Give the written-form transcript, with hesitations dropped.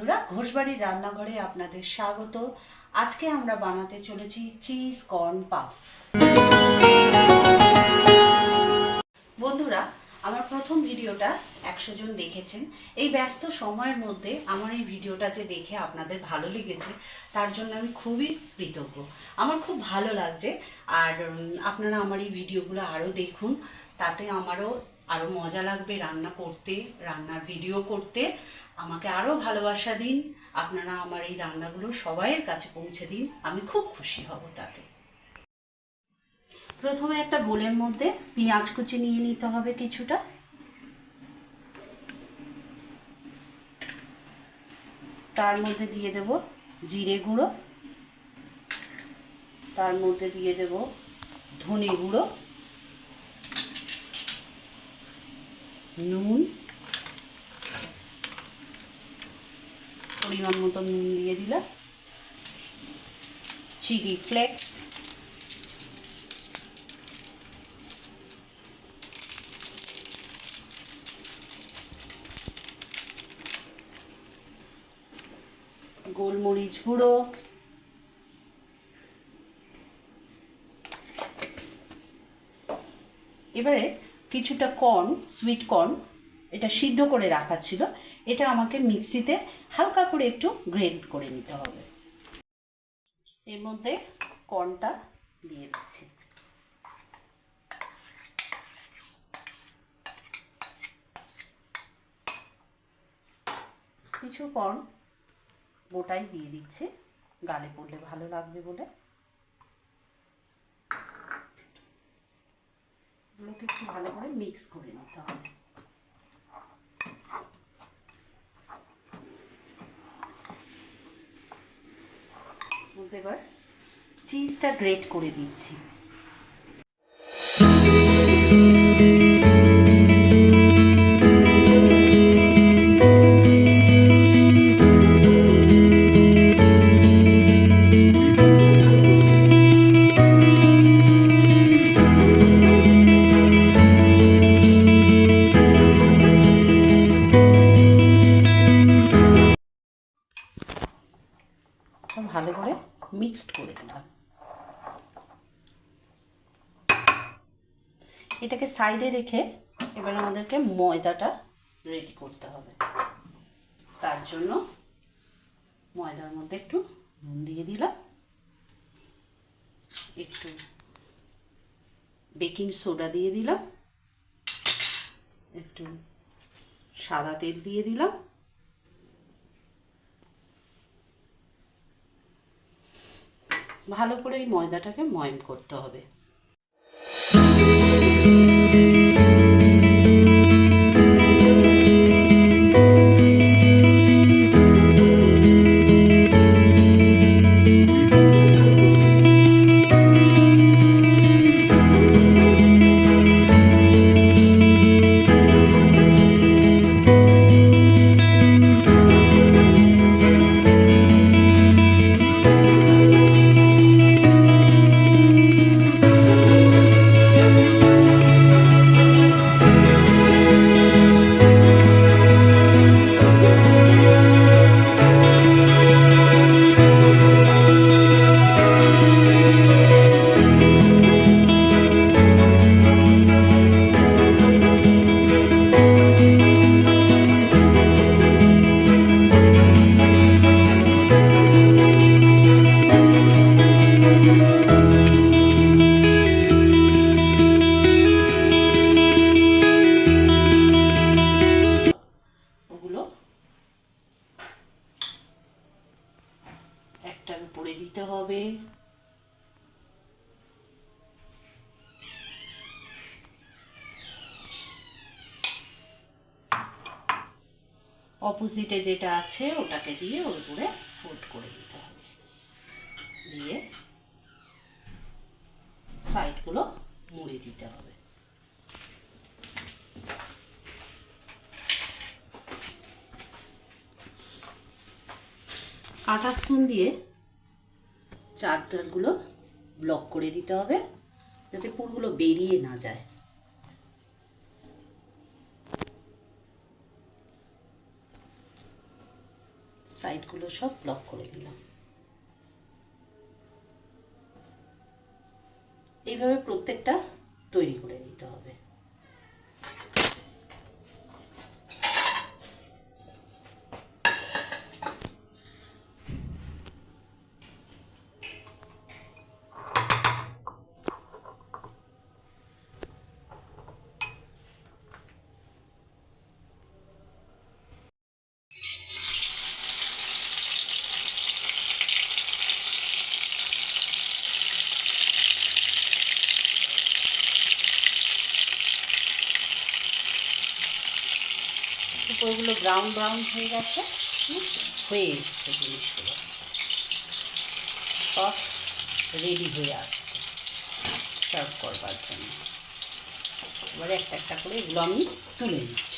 বন্ধুরা, ঘোষবাড়ির রান্নাঘরে আপনাদের স্বাগত। আজকে আমরা বানাতে চলেছি চিজ কর্ন পাফ। বন্ধুরা, আমার প্রথম ভিডিওটা 100 জন দেখেছেন। এই ব্যস্ত সময়ের মধ্যে আমার এই ভিডিওটা যে দেখে আপনাদের ভালো লেগেছে তার জন্য আমি খুবই কৃতজ্ঞ। আমার খুব ভালো লাগছে। আর আপনারা আমার এই ভিডিওগুলো আরও দেখুন, তাতে আমারও আরও মজা লাগবে রান্না করতে, রান্নার ভিডিও করতে। আমাকে আরও ভালোবাসা দিন, আপনারা আমার এই রান্নাগুলো সবাইয়ের কাছে পৌঁছে দিন, আমি খুব খুশি হব তাতে। প্রথমে একটা বোলের মধ্যে পেঁয়াজ কুচি নিয়ে নিতে হবে কিছুটা। তার মধ্যে দিয়ে দেব জিরে গুঁড়ো, তার মধ্যে দিয়ে দেব ধনে গুঁড়ো, নুন, পরিমাণ মতো নুন দিয়ে দিলাম, চিলি ফ্লেক্স, গোলমরিচ গুঁড়ো, এবারে কিছুটা কর্ন, সুইট কর্ন, এটা সিদ্ধ করে রাখা ছিল, এটা আমাকে মিক্সিতে হালকা করে একটু গ্রেট করে নিতে হবে। এর মধ্যে কর্নটা দিয়ে দিচ্ছি। কিছু কর্ন গোটাই দিয়ে দিচ্ছি, গালে পড়লে ভালো লাগবে বলে। এগুলোকে একটু ভালো করে মিক্স করে নিতে হবে। এবার চিজটা গ্রেট করে দিচ্ছি। ভালো করে মিক্সড করে দিলাম। এটাকে সাইডে রেখে এবার আমাদেরকে ময়দাটা রেডি করতে হবে। তার জন্য ময়দার মধ্যে একটু নুন দিয়ে দিলাম, একটু বেকিং সোডা দিয়ে দিলাম, একটু সাদা তেল দিয়ে দিলাম, ভালো করে এই ময়দাটাকে ময়ম করতে হবে। একটার উপরে দিতে হবে। অপোজিটে যেটা আছে ওটাকে দিয়ে ওর উপরে ফোল্ড করে দিতে হবে, দিয়ে সাইডগুলো মুড়ে দিতে হবে। কাঁটা স্পুন দিয়ে চারটারগুলো ব্লক করে দিতে হবে যাতে পুরগুলো বেরিয়ে না যায়। সাইডগুলো সব ব্লক করে দিলাম। এইভাবে প্রত্যেকটা তৈরি করে দিতে হবে। উপরগুলো ব্রাউন ব্রাউন হয়ে গেছে, হয়ে এসছে জিনিসগুলো, সব রেডি হয়ে আসছে সার্ভ করবার জন্য। এবারে একটা একটা করে এগুলো আমি তুলে নিচ্ছি।